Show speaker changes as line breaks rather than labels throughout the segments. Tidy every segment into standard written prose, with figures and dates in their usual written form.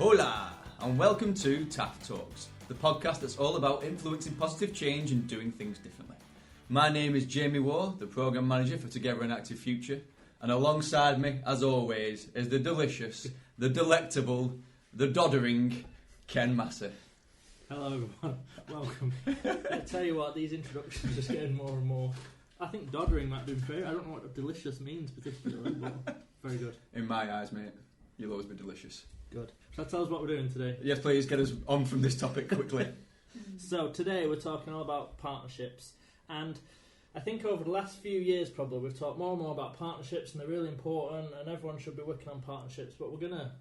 Hola, and welcome to TaAF Talks, the podcast that's all about influencing positive change and doing things differently. My name is Jamie Waugh, the Programme Manager for Together an Active Future, and alongside me, as always, is the delicious, the delectable, the doddering Ken Massey.
Hello everyone, welcome. I tell you what, these introductions are just getting more and more. I think doddering might be fair. I don't know what delicious means particularly, but very good.
In my eyes, mate, you'll always be delicious.
Good. Shall I tell us what we're doing today?
Yes, please, get us on from this topic quickly.
So today we're talking all about partnerships, and I think over the last few years probably we've talked more and more about partnerships, and they're really important and everyone should be working on partnerships, but we're gonna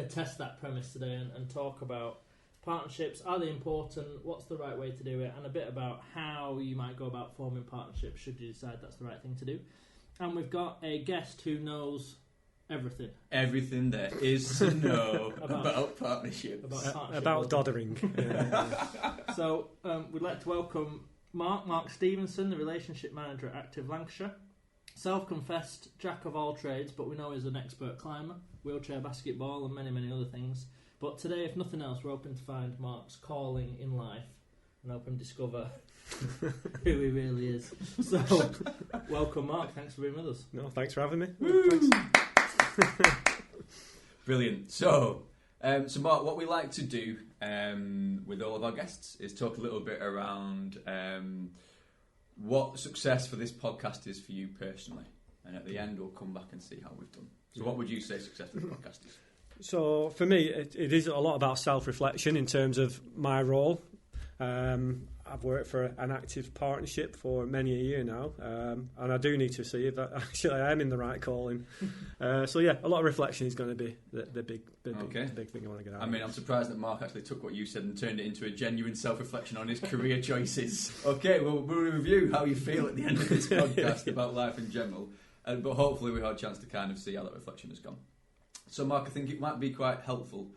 test that premise today and talk about partnerships. Are they important? What's the right way to do it? And a bit about how you might go about forming partnerships should you decide that's the right thing to do. And we've got a guest who knows everything.
Everything there is to know about partnerships.
About
doddering.
So we'd like to welcome Mark Stephenson, the Relationship Manager at Active Lancashire. Self-confessed jack of all trades, but we know he's an expert climber, wheelchair basketball and many, many other things. But today, if nothing else, we're hoping to find Mark's calling in life and hoping to discover who he really is. So, welcome Mark, thanks for being with us.
No, thanks for having me.
Thanks. Brilliant. So Mark, what we like to do with all of our guests is talk a little bit around what success for this podcast is for you personally. And at the end, we'll come back and see how we've done. So what would you say success for the podcast is?
So for me, it is a lot about self-reflection in terms of my role. I've worked for an active partnership for many a year now, and I do need to see if that actually I am in the right calling. So yeah, a lot of reflection is going to be the big thing I want to get out.
I mean, I'm surprised that Mark actually took what you said and turned it into a genuine self-reflection on his career choices. Okay, well, we'll review how you feel at the end of this podcast about life in general, but hopefully we had a chance to kind of see how that reflection has gone. So Mark, I think it might be quite helpful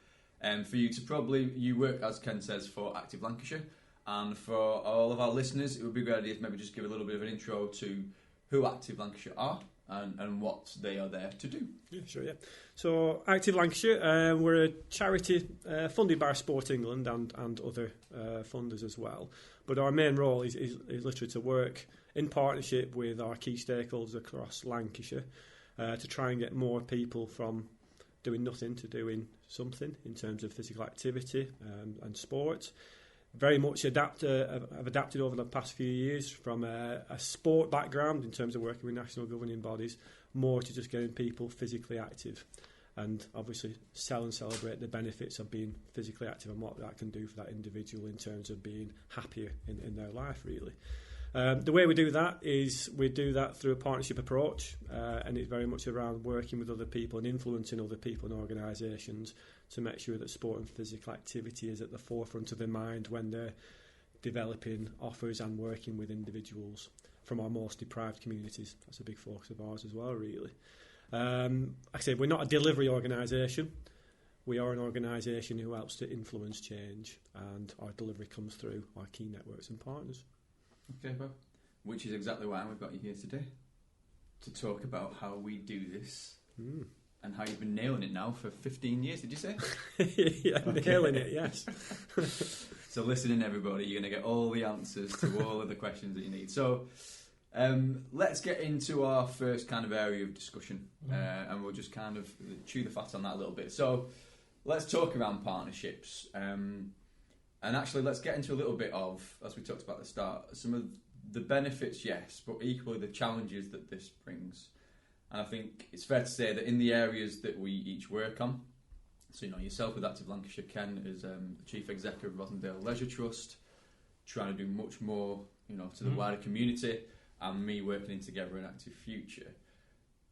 for you to you work, as Ken says, for Active Lancashire, and for all of our listeners, it would be a good idea to maybe just give a little bit of an intro to who Active Lancashire are and what they are there to do.
Yeah, sure, yeah. So Active Lancashire, we're a charity funded by Sport England and other funders as well, but our main role is literally to work in partnership with our key stakeholders across Lancashire to try and get more people from doing nothing to doing something in terms of physical activity and sport. Very much I've adapted over the past few years from a sport background in terms of working with national governing bodies, more to just getting people physically active, and obviously sell and celebrate the benefits of being physically active and what that can do for that individual in terms of being happier in their life, really. The way we do that is we do that through a partnership approach, and it's very much around working with other people and influencing other people and organisations to make sure that sport and physical activity is at the forefront of their mind when they're developing offers and working with individuals from our most deprived communities. That's a big focus of ours as well, really. Like I say, we're not a delivery organisation. We are an organisation who helps to influence change, and our delivery comes through our key networks and partners.
Okay, well, which is exactly why we've got you here today, to talk about how we do this and how you've been nailing it now for 15 years, did you say?
Yeah, nailing it, yes.
So listen in, everybody, you're going to get all the answers to all of the questions that you need. So let's get into our first kind of area of discussion, and we'll just kind of chew the fat on that a little bit. So let's talk around partnerships. And actually, let's get into a little bit of, as we talked about at the start, some of the benefits, yes, but equally the challenges that this brings. And I think it's fair to say that in the areas that we each work on, so yourself with Active Lancashire, Ken is the Chief Executive of Rossendale Leisure Trust, trying to do much more, to the wider community, and me working in Together an Active Future.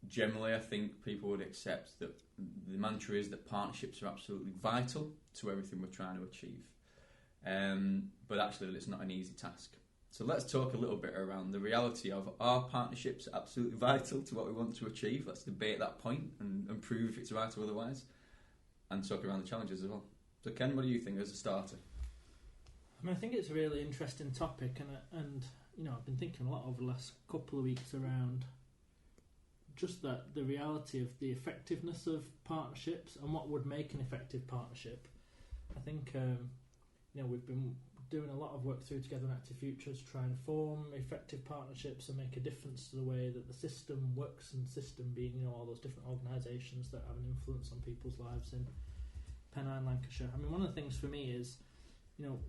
Generally, I think people would accept that the mantra is that partnerships are absolutely vital to everything we're trying to achieve. But actually it's not an easy task. So let's talk a little bit around the reality of, are partnerships absolutely vital to what we want to achieve? Let's debate that point and prove if it's right or otherwise, and talk around the challenges as well. So Ken, what do you think as a starter?
I mean, I think it's a really interesting topic, and I've been thinking a lot over the last couple of weeks around just that the reality of the effectiveness of partnerships and what would make an effective partnership. I think we've been doing a lot of work through Together in Active Future to try and form effective partnerships and make a difference to the way that the system works, and system being all those different organisations that have an influence on people's lives in Pennine, Lancashire. I mean, one of the things for me is,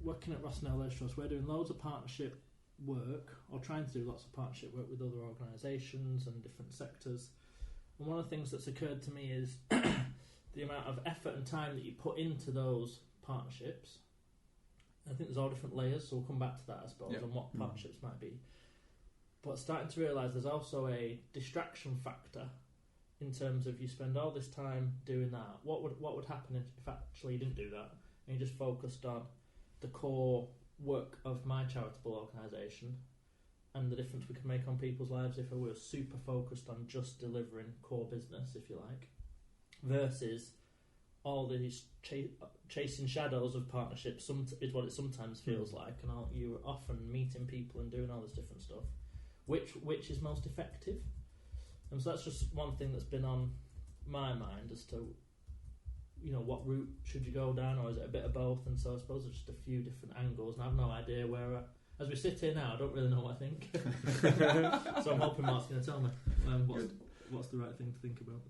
working at Rossendale Leisure Trust, we're doing loads of partnership work, or trying to do lots of partnership work with other organisations and different sectors. And one of the things that's occurred to me is the amount of effort and time that you put into those partnerships. I think there's all different layers, so we'll come back to that, I suppose, and what partnerships might be. But starting to realise there's also a distraction factor in terms of you spend all this time doing that. What would happen if actually you didn't do that and you just focused on the core work of my charitable organisation and the difference we could make on people's lives if we were super focused on just delivering core business, if you like, versus all these chasing shadows of partnerships is what it sometimes feels like, and you're often meeting people and doing all this different stuff. Which is most effective? And so that's just one thing that's been on my mind as to, what route should you go down, or is it a bit of both? And so I suppose there's just a few different angles, and I have no idea where. As we sit here now, I don't really know what I think. So I'm hoping Mark's going to tell me what's the right thing to think about.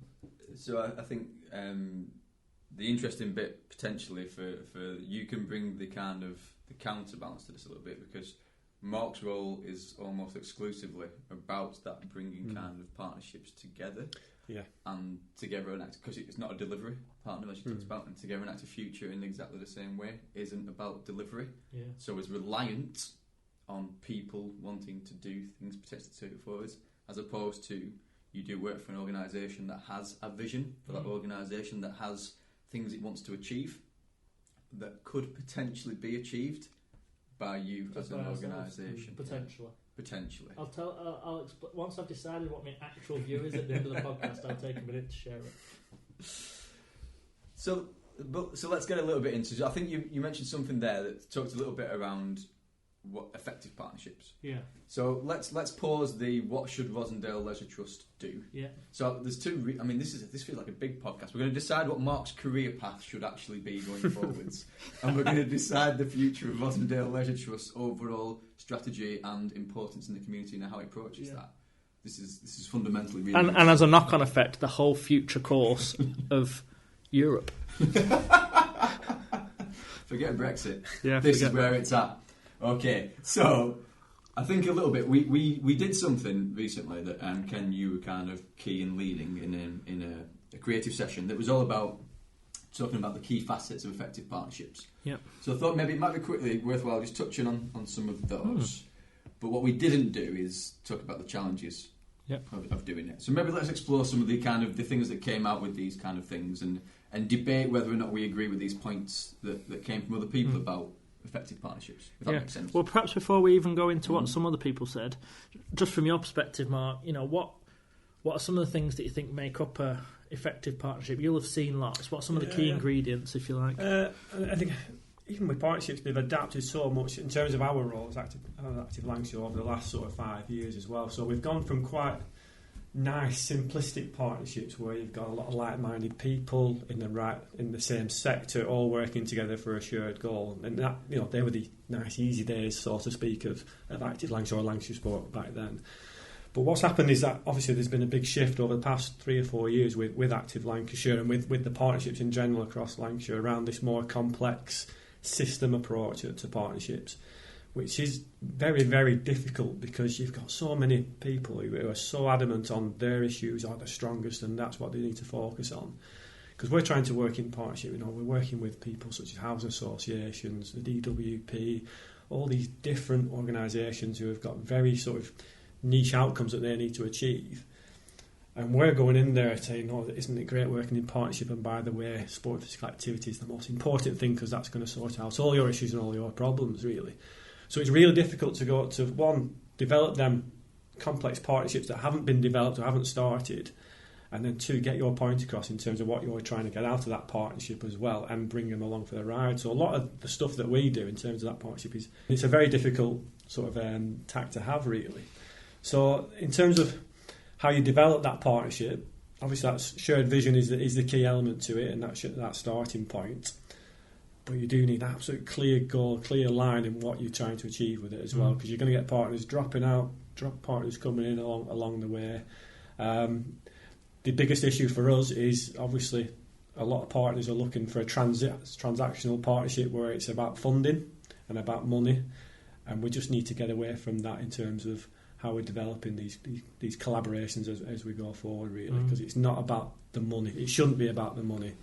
So I think the interesting bit potentially for you can bring the kind of the counterbalance to this a little bit, because Mark's role is almost exclusively about that bringing kind of partnerships together.
Yeah.
And Together and Active, because it's not a delivery partner, as you talked about, and Together and Active Future in exactly the same way isn't about delivery.
Yeah.
So it's reliant on people wanting to do things potentially to take it forward, as opposed to you do work for an organisation that has a vision for that organisation, that has things it wants to achieve that could potentially be achieved by you as an organisation. Potentially.
I'll explain once I've decided what my actual view is at the end of the podcast. I'll take a minute to share it.
So let's get a little bit into. I think you mentioned something there that talked a little bit around what effective partnerships.
Yeah.
So let's pause the what should Rossendale Leisure Trust do.
Yeah.
So there's two. This feels like a big podcast. We're going to decide what Mark's career path should actually be going forwards, and we're going to decide the future of Rossendale Leisure Trust's overall strategy and importance in the community and how it approaches that. This is fundamentally really.
And as a knock-on effect, the whole future course of Europe.
Forget Brexit.
Yeah.
This is where it's at. Okay, so I think a little bit. We did something recently that Ken, you were kind of key in leading in a creative session that was all about talking about the key facets of effective partnerships.
Yeah.
So I thought maybe it might be quickly worthwhile just touching on some of those. But what we didn't do is talk about the challenges of doing it. So maybe let's explore some of the kind of the things that came out with these kind of things and debate whether or not we agree with these points that came from other people about effective partnerships, if that makes sense.
Well, perhaps before we even go into what some other people said, just from your perspective, Mark, what are some of the things that you think make up a effective partnership? You'll have seen lots. What are some of the key ingredients, if you like?
I think even with partnerships, they've adapted so much in terms of our role as Active Lancashire over the last sort of 5 years as well. So we've gone from quite nice, simplistic partnerships where you've got a lot of like-minded people in the same sector, all working together for a shared goal. And that, they were the nice, easy days, so to speak, of Active Lancashire or Lancashire Sport back then. But what's happened is that obviously there's been a big shift over the past 3 or 4 years with Active Lancashire and with the partnerships in general across Lancashire around this more complex system approach to partnerships, which is very, very difficult because you've got so many people who are so adamant on their issues are the strongest and that's what they need to focus on. Because we're trying to work in partnership, we're working with people such as housing associations, the DWP, all these different organisations who have got very sort of niche outcomes that they need to achieve. And we're going in there saying, isn't it great working in partnership? And by the way, sport and physical activity is the most important thing because that's going to sort out all your issues and all your problems, really. So it's really difficult to go to, one, develop them complex partnerships that haven't been developed or haven't started, and then two, get your point across in terms of what you're trying to get out of that partnership as well and bring them along for the ride. So a lot of the stuff that we do in terms of that partnership it's a very difficult sort of tack to have, really. So in terms of how you develop that partnership. Obviously, that shared vision is the key element to it, and that starting point. But you do need absolute clear goal, clear line in what you're trying to achieve with it as well, because you're going to get partners dropping out, partners coming in along the way. The biggest issue for us is obviously a lot of partners are looking for a transactional partnership where it's about funding and about money, and we just need to get away from that in terms of how we're developing these collaborations as we go forward, really, because it's not about the money. It shouldn't be about the money.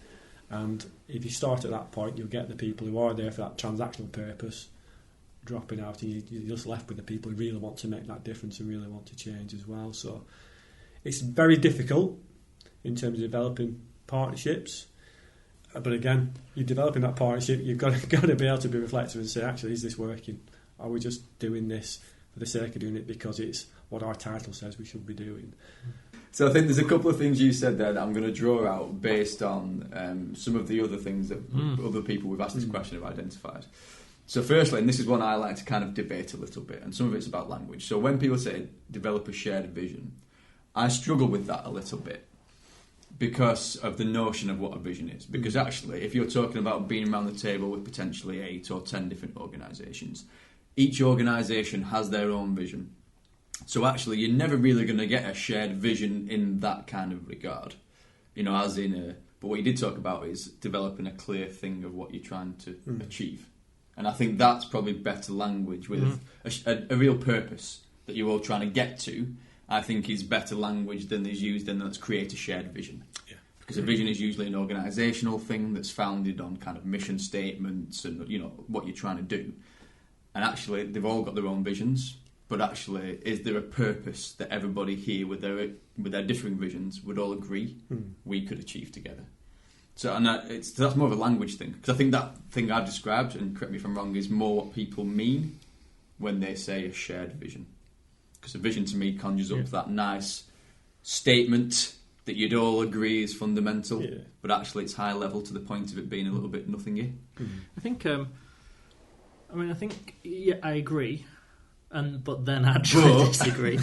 And if you start at that point, you'll get the people who are there for that transactional purpose dropping out, and you're just left with the people who really want to make that difference and really want to change as well. So it's very difficult in terms of developing partnerships. But again, you're developing that partnership, you've got to be able to be reflective and say, actually, is this working? Are we just doing this for the sake of doing it because it's what our title says we should be doing?
So I think there's a couple of things you said there that I'm going to draw out based on some of the other things that other people we've asked this question have identified. So firstly, and this is one I like to kind of debate a little bit, and some of it's about language. So when people say develop a shared vision, I struggle with that a little bit because of the notion of what a vision is. Because actually, if you're talking about being around the table with potentially 8 or 10 different organisations, each organisation has their own vision. So actually, you're never really going to get a shared vision in that kind of regard. You know, as in but what you did talk about is developing a clear thing of what you're trying to achieve. And I think that's probably better language with a real purpose that you're all trying to get to. I think is better language than is used in let's create a shared vision. Yeah. Because a vision is usually an organisational thing that's founded on kind of mission statements and, you know, what you're trying to do. And actually, they've all got their own visions. But actually, is there a purpose that everybody here with their differing visions would all agree we could achieve together? So, and that's more of a language thing. Because I think that thing I've described, and correct me if I'm wrong, is more what people mean when they say a shared vision. Because a vision to me conjures up that nice statement that you'd all agree is fundamental, but actually it's high level to the point of it being a little bit nothingy.
I think, I agree. But then actually disagree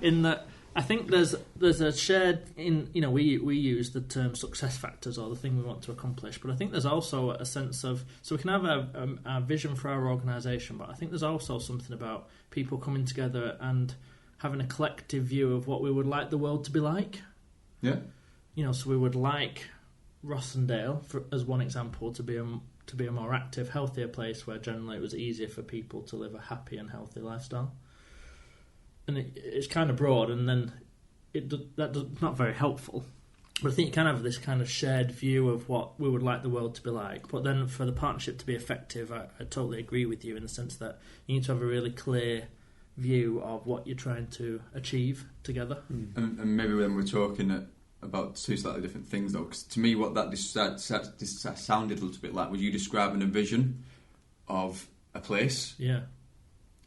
in that I think there's a shared we use the term success factors or the thing we want to accomplish, but I think there's also a sense of, so we can have a vision for our organisation, but I think there's also something about people coming together and having a collective view of what we would like the world to be like.
Yeah,
so we would like Rossendale, as one example, to be a more active, healthier place where generally it was easier for people to live a happy and healthy lifestyle. And it's kind of broad, and then that's not very helpful. But I think you can have this kind of shared view of what we would like the world to be like. But then for the partnership to be effective, I totally agree with you in the sense that you need to have a really clear view of what you're trying to achieve together.
And maybe when we're talking about two slightly different things, though, because to me what that sounded a little bit like was you describing a vision of a place.
Yeah.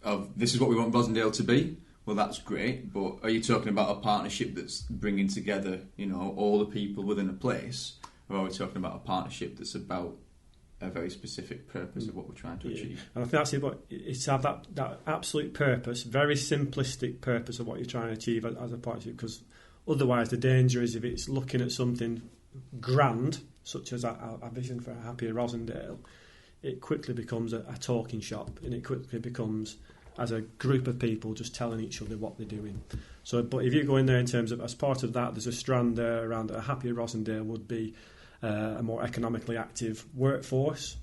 Of this is what we want Rossendale to be. Well, that's great, but are you talking about a partnership that's bringing together, all the people within a place, or are we talking about a partnership that's about a very specific purpose of what we're trying to achieve?
And I think that's it. But it's to have that absolute purpose, very simplistic purpose of what you're trying to achieve as a partnership, because otherwise, the danger is if it's looking at something grand, such as our vision for a happier Rossendale, it quickly becomes a talking shop, and it quickly becomes as a group of people just telling each other what they're doing. So, but if you go in there in terms of, as part of that, there's a strand there around a happier Rossendale would be a more economically active workforce.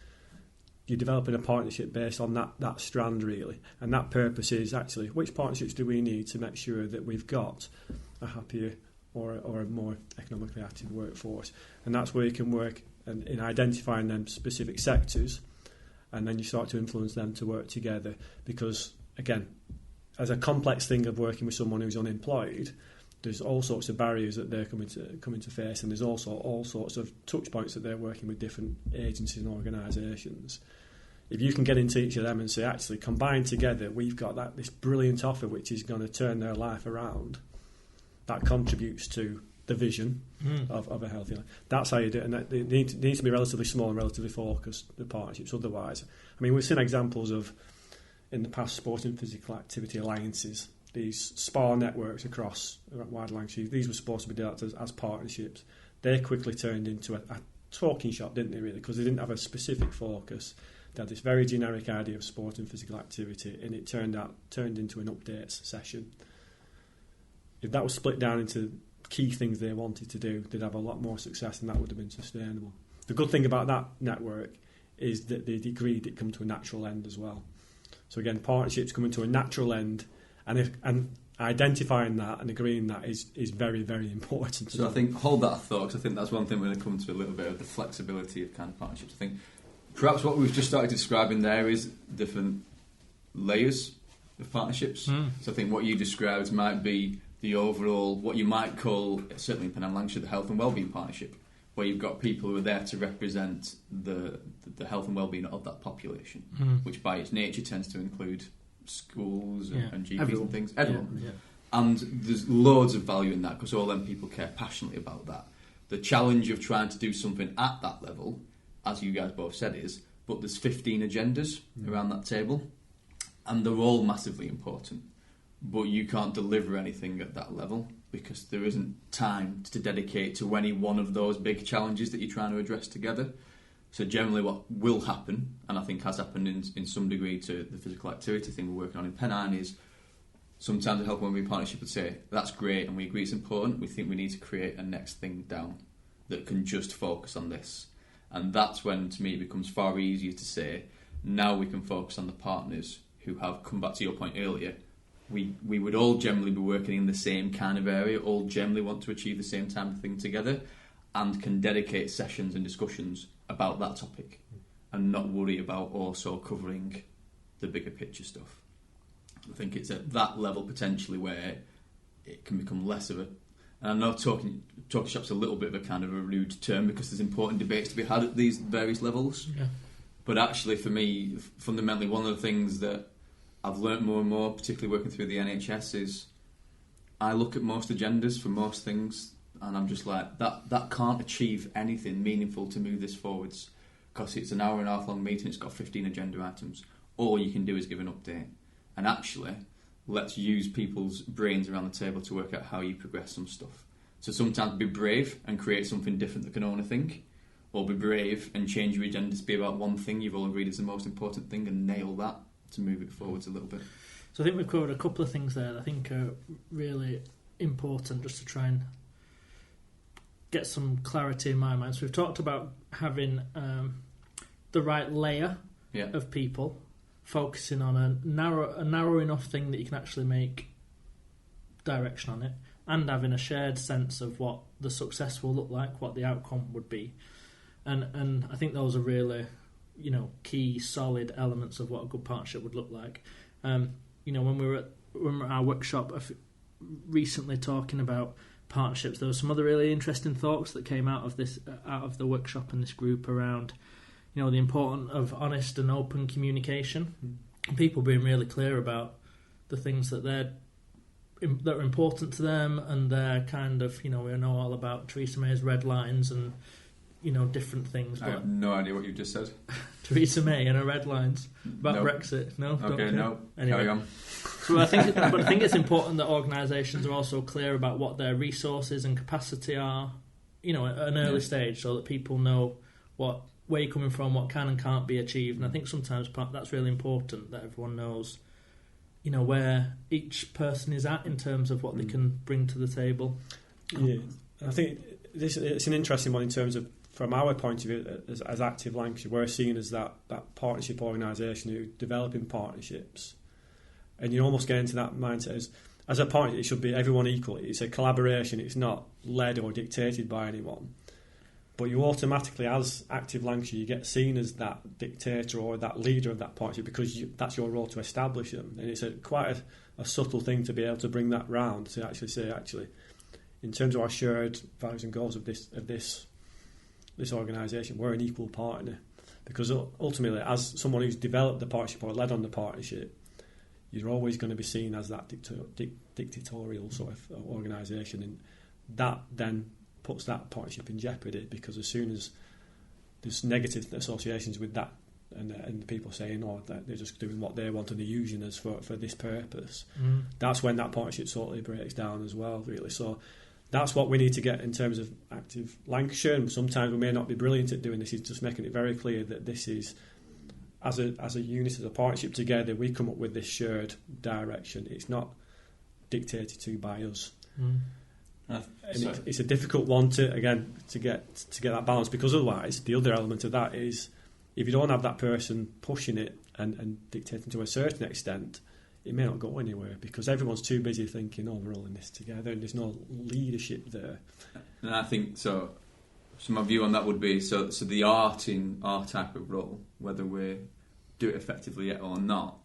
You're developing a partnership based on that strand, really. And that purpose is actually, which partnerships do we need to make sure that we've got a happier or a more economically active workforce? And that's where you can work in identifying them specific sectors, and then you start to influence them to work together. Because, again, as a complex thing of working with someone who's unemployed, there's all sorts of barriers that they're coming to face, and there's also all sorts of touch points that they're working with different agencies and organisations. If you can get into each of them and say, actually, combined together, we've got this brilliant offer which is going to turn their life around, that contributes to the vision of a healthy life. That's how you do it, and it needs to be relatively small and relatively focused, the partnerships. Otherwise, I mean, we've seen examples of, in the past, sport and physical activity alliances these spa networks across wide Lancashire. These were supposed to be developed as partnerships. They quickly turned into a talking shop, didn't they, really? Because they didn't have a specific focus. They had this very generic idea of sport and physical activity, and it turned into an updates session. If that was split down into key things they wanted to do, they'd have a lot more success, and that would have been sustainable. The good thing about that network is that they agreed it come to a natural end as well. So again, partnerships coming to a natural end, and identifying that and agreeing that is very, very important.
So I think, hold that thought, because I think that's one thing we're going to come to a little bit of the flexibility of kind of partnerships. I think perhaps what we've just started describing there is different layers of partnerships. So I think what you described might be the overall, what you might call, certainly in Penn and Lancashire, the health and wellbeing partnership, where you've got people who are there to represent the health and wellbeing of that population, which by its nature tends to include schools and GPs and things, everyone. Yeah. And there's loads of value in that because all them people care passionately about that. The challenge of trying to do something at that level, as you guys both said, is, but there's 15 agendas around that table, and they're all massively important. But you can't deliver anything at that level because there isn't time to dedicate to any one of those big challenges that you're trying to address together. So generally what will happen, and I think has happened in some degree to the physical activity thing we're working on in Pennine, is sometimes a health and wellbeing partnership would say, that's great and we agree it's important, we think we need to create a next thing down that can just focus on this. And that's when, to me, it becomes far easier to say, now we can focus on the partners who have, come back to your point earlier, we would all generally be working in the same kind of area, all generally want to achieve the same type of thing together, and can dedicate sessions and discussions about that topic and not worry about also covering the bigger picture stuff. I think it's at that level potentially where it can become less of a, and I know talking shop's a little bit of a kind of a rude term because there's important debates to be had at these various levels. Yeah. But actually for me, fundamentally, one of the things that I've learnt more and more, particularly working through the NHS, is I look at most agendas for most things and I'm just like, that can't achieve anything meaningful to move this forwards because it's an hour and a half long meeting, it's got 15 agenda items. All you can do is give an update. And actually, let's use people's brains around the table to work out how you progress some stuff. So sometimes be brave and create something different that can own a thing, or be brave and change your agenda to be about one thing you've all agreed is the most important thing and nail that to move it forwards a little bit.
So I think we've covered a couple of things there that I think are really important just to try and get some clarity in my mind. So we've talked about having the right layer of people, focusing on a narrow enough thing that you can actually make direction on it, and having a shared sense of what the success will look like, what the outcome would be. And I think those are really, key, solid elements of what a good partnership would look like. When we were at our workshop recently talking about partnerships, there were some other really interesting thoughts that came out of the workshop and this group around, the importance of honest and open communication, people being really clear about the things that that are important to them, and they're kind of, we know all about Theresa May's red lines and different things.
I have no idea what you just said.
Theresa May and her red lines about Brexit. No.
Okay, no.
Anyway.
Carry on.
So I think it's important that organisations are also clear about what their resources and capacity are, at an early stage, so that people know where you're coming from, what can and can't be achieved. And I think sometimes that's really important, that everyone knows, where each person is at in terms of what they can bring to the table.
Yeah, I think it's an interesting one in terms of, from our point of view, as Active Lancashire, we're seen as that partnership organisation who developing partnerships. And you almost get into that mindset as a partnership, it should be everyone equal. It's a collaboration, it's not led or dictated by anyone. But you automatically, as Active Lancashire, you get seen as that dictator or that leader of that partnership because that's your role to establish them. And it's quite a subtle thing to be able to bring that round to actually say, in terms of our shared values and goals of this organisation, we're an equal partner. Because ultimately, as someone who's developed the partnership or led on the partnership, you're always going to be seen as that dictatorial sort of organisation, and that then puts that partnership in jeopardy, because as soon as there's negative associations with that and the people saying, oh, that they're just doing what they want and they're using us for this purpose,
Mm.
that's when that partnership totally breaks down as well, really. So that's what we need to get in terms of active Lancashire, and sometimes we may not be brilliant at doing this, is just making it very clear that this is, as a unit, as a partnership together, we come up with this shared direction. It's not dictated to by us.
Mm.
And it's a difficult one to get that balance, because otherwise the other element of that is, if you don't have that person pushing it and dictating to a certain extent, it may not go anywhere, because everyone's too busy thinking, oh, we're all in this together, and there's no leadership there.
And I think so my view on that would be, so the art in our type of role, whether we do it effectively yet or not,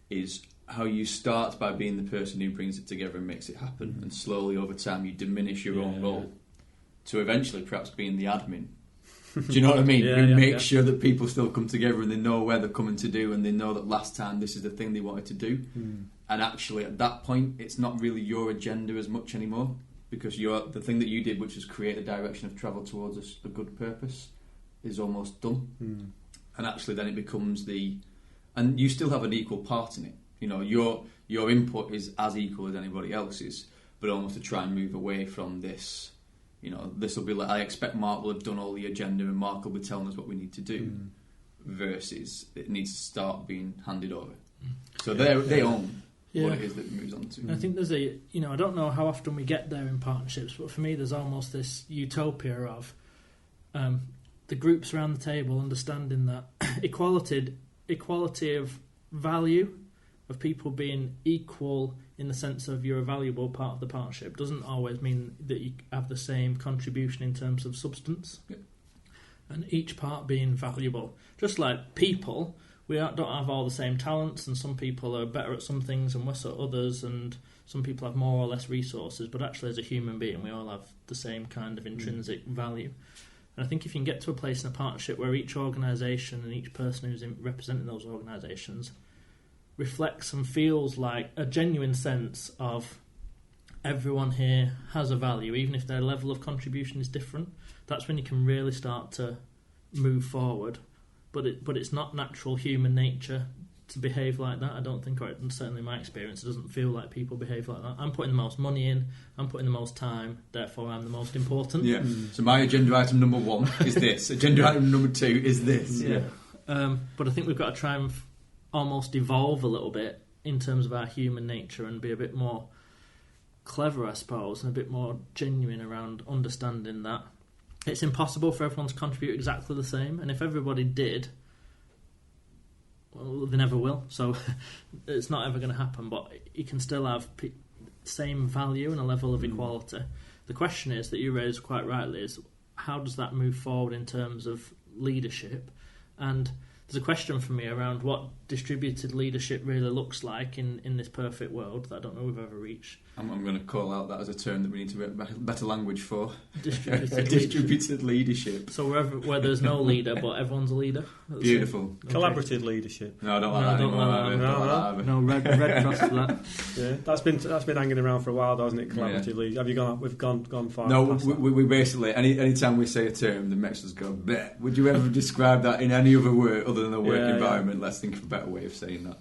is how you start by being the person who brings it together and makes it happen, and slowly over time you diminish your own role to eventually perhaps being the admin. Do you know what I mean? Who makes sure that people still come together and they know where they're coming to do, and they know that last time this is the thing they wanted to do. And actually at that point it's not really your agenda as much anymore, because the thing that you did, which was create a direction of travel towards a good purpose, is almost done. And actually then it becomes and you still have an equal part in it. You know, your input is as equal as anybody else's, but almost to try and move away from this. You know, this will be like, I expect Mark will have done all the agenda and Mark will be telling us what we need to do, versus it needs to start being handed over. So they own what it is that it moves on to.
I think there's I don't know how often we get there in partnerships, but for me there's almost this utopia of the groups around the table understanding that equality of value, of people being equal in the sense of you're a valuable part of the partnership, doesn't always mean that you have the same contribution in terms of substance. And each part being valuable. Just like people, we don't have all the same talents, and some people are better at some things and worse at others, and some people have more or less resources, but actually as a human being we all have the same kind of intrinsic value. And I think if you can get to a place in a partnership where each organisation and each person who's representing those organisations reflects and feels like a genuine sense of everyone here has a value, even if their level of contribution is different, that's when you can really start to move forward. But it's not natural human nature to behave like that, I don't think, or certainly in my experience, it doesn't feel like people behave like that. I'm putting the most money in, I'm putting the most time, therefore I'm the most important.
Yeah. So my agenda item number 1 is this. Agenda item number 2 is this.
But I think we've got to try and almost evolve a little bit in terms of our human nature and be a bit more clever, I suppose, and a bit more genuine around understanding that it's impossible for everyone to contribute exactly the same, and if everybody did, well, they never will, so it's not ever going to happen, but you can still have same value and a level of equality. The question is, that you raised quite rightly, is how does that move forward in terms of leadership? And there's a question for me around what distributed leadership really looks like in this perfect world that I don't know we've ever reached.
I'm going to call out that as a term that we need to get better language for.
Distributed
leadership.
So where there's no leader, but everyone's a leader. That's
Beautiful.
Okay.
Collaborative leadership.
No, I don't like that anymore.
No, red cross for that.
Yeah, that's been hanging around for a while, though, hasn't it? Collaborative leadership. Have you gone? We've gone far.
No,
past that.
we basically any time we say a term, the Mexicans go bleh. Would you ever describe that in any other word other than a work environment? Let's think of a better way of saying that.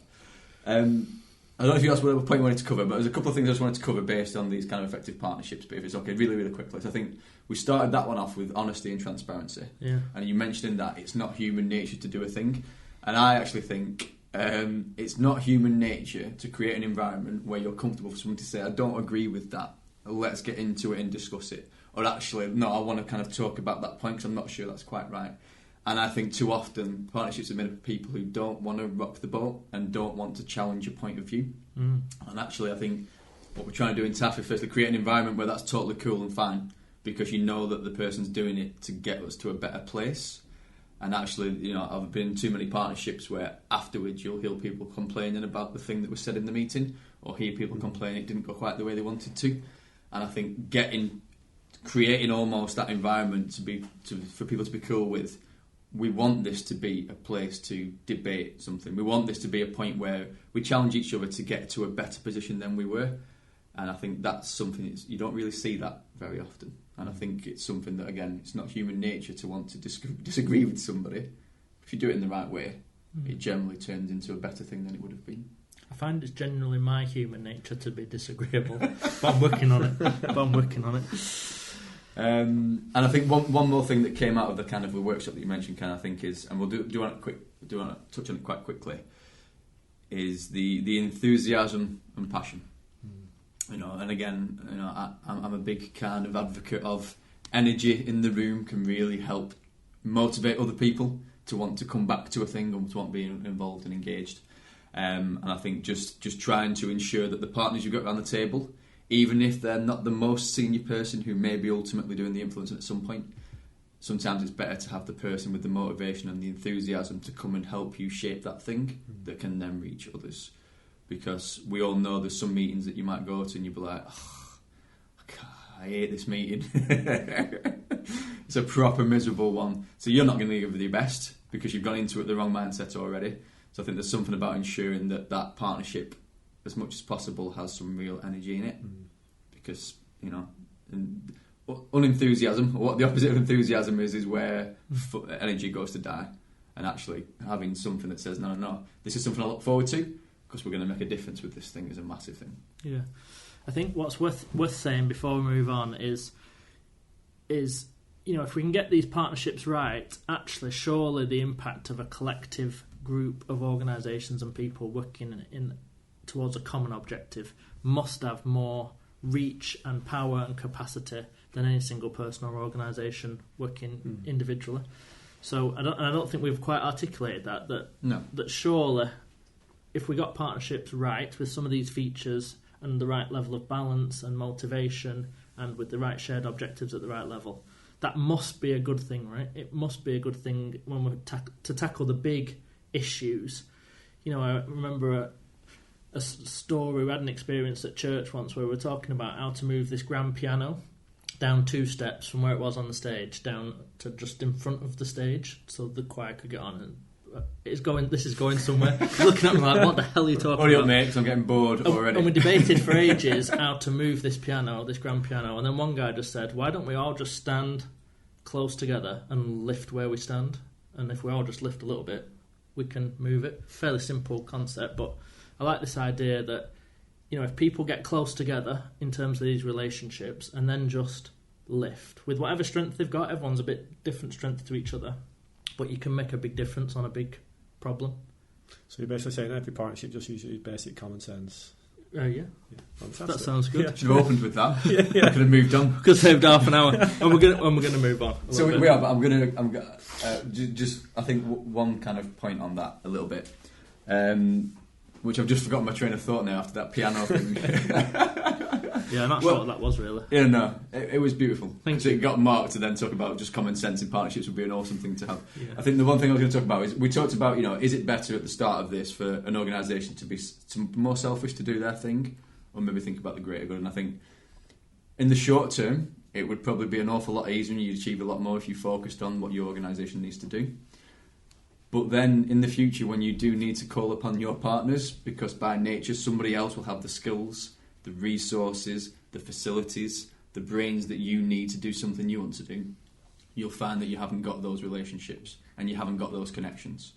I don't know if you asked what point you wanted to cover, but there's a couple of things I just wanted to cover based on these kind of effective partnerships, but if it's okay, really, really quickly. So I think we started that one off with honesty and transparency.
Yeah.
And you mentioned in that it's not human nature to do a thing. And I actually think it's not human nature to create an environment where you're comfortable for someone to say, I don't agree with that, let's get into it and discuss it. Or actually, no, I want to kind of talk about that point because I'm not sure that's quite right. And I think too often partnerships are made up of people who don't want to rock the boat and don't want to challenge your point of view. And actually I think what we're trying to do in TaAF is firstly create an environment where that's totally cool and fine, because you know that the person's doing it to get us to a better place. And actually, you know, I've been in too many partnerships where afterwards you'll hear people complaining about the thing that was said in the meeting, or hear people complaining it didn't go quite the way they wanted to. And I think creating almost that environment for people to be cool with. We want this to be a place to debate something. We want this to be a point where we challenge each other to get to a better position than we were. And I think that's something you don't really see that very often. And I think it's something that, again, it's not human nature to want to disagree with somebody. if you do it in the right way, it generally turns into a better thing than it would have been.
I find it's generally my human nature to be disagreeable, but I'm working on it.
And I think one more thing that came out of the kind of the workshop that you mentioned, Ken, I think is, and we'll do you want to touch on it quite quickly, is the enthusiasm and passion. You know, and again, you know, I'm a big kind of advocate of energy in the room can really help motivate other people to want to come back to a thing and to want to be involved and engaged. And I think just trying to ensure that the partners you've got around the table, even if they're not the most senior person who may be ultimately doing the influencing at some point, sometimes it's better to have the person with the motivation and the enthusiasm to come and help you shape that thing that can then reach others. Because we all know there's some meetings that you might go to and you'll be like, oh, I hate this meeting. It's a proper miserable one. So you're not going to give it your best because you've gone into it the wrong mindset already. So I think there's something about ensuring that partnership, as much as possible, has some real energy in it. Because, you know, unenthusiasm, or what the opposite of enthusiasm is where energy goes to die. And actually having something that says, no, this is something I look forward to, because we're going to make a difference with this thing, is a massive thing.
Yeah. I think what's worth saying before we move on is you know, if we can get these partnerships right, actually surely the impact of a collective group of organisations and people working in towards a common objective must have more reach and power and capacity than any single person or organisation working individually. So I don't think we've quite articulated that surely if we got partnerships right with some of these features and the right level of balance and motivation and with the right shared objectives at the right level, that must be a good thing, right? It must be a good thing when we're to tackle the big issues. You know, I remember a story, we had an experience at church once where we were talking about how to move this grand piano down 2 steps from where it was on the stage down to just in front of the stage so the choir could get on. And this is going somewhere. Looking at me like, what the hell are you talking
Hurry
about?
up, mate, because I'm getting bored already.
And we debated for ages how to move this piano, this grand piano, and then one guy just said, why don't we all just stand close together and lift where we stand? And if we all just lift a little bit, we can move it. Fairly simple concept, but I like this idea that, you know, if people get close together in terms of these relationships and then just lift with whatever strength they've got, everyone's a bit different strength to each other, but you can make a big difference on a big problem.
So you're basically saying every partnership just uses basic common sense.
Yeah.
Fantastic.
That sounds good.
Should have opened with that.
Yeah.
I could have moved on.
Could have saved half an hour, and we're gonna move on.
So we are, but I'm gonna just I think one kind of point on that a little bit, which I've just forgotten my train of thought now after that piano thing.
Yeah, I'm not sure what that was really.
Yeah, no, it was beautiful.
Thank
So
you.
it got Mark to then talk about just common sense in partnerships would be an awesome thing to have.
Yeah.
I think the one thing I was going to talk about is we talked about, you know, is it better at the start of this for an organisation to be more selfish to do their thing, or maybe think about the greater good? And I think in the short term, it would probably be an awful lot easier and you'd achieve a lot more if you focused on what your organisation needs to do. But then in the future, when you do need to call upon your partners, because by nature somebody else will have the skills, the resources, the facilities, the brains that you need to do something you want to do, you'll find that you haven't got those relationships and you haven't got those connections.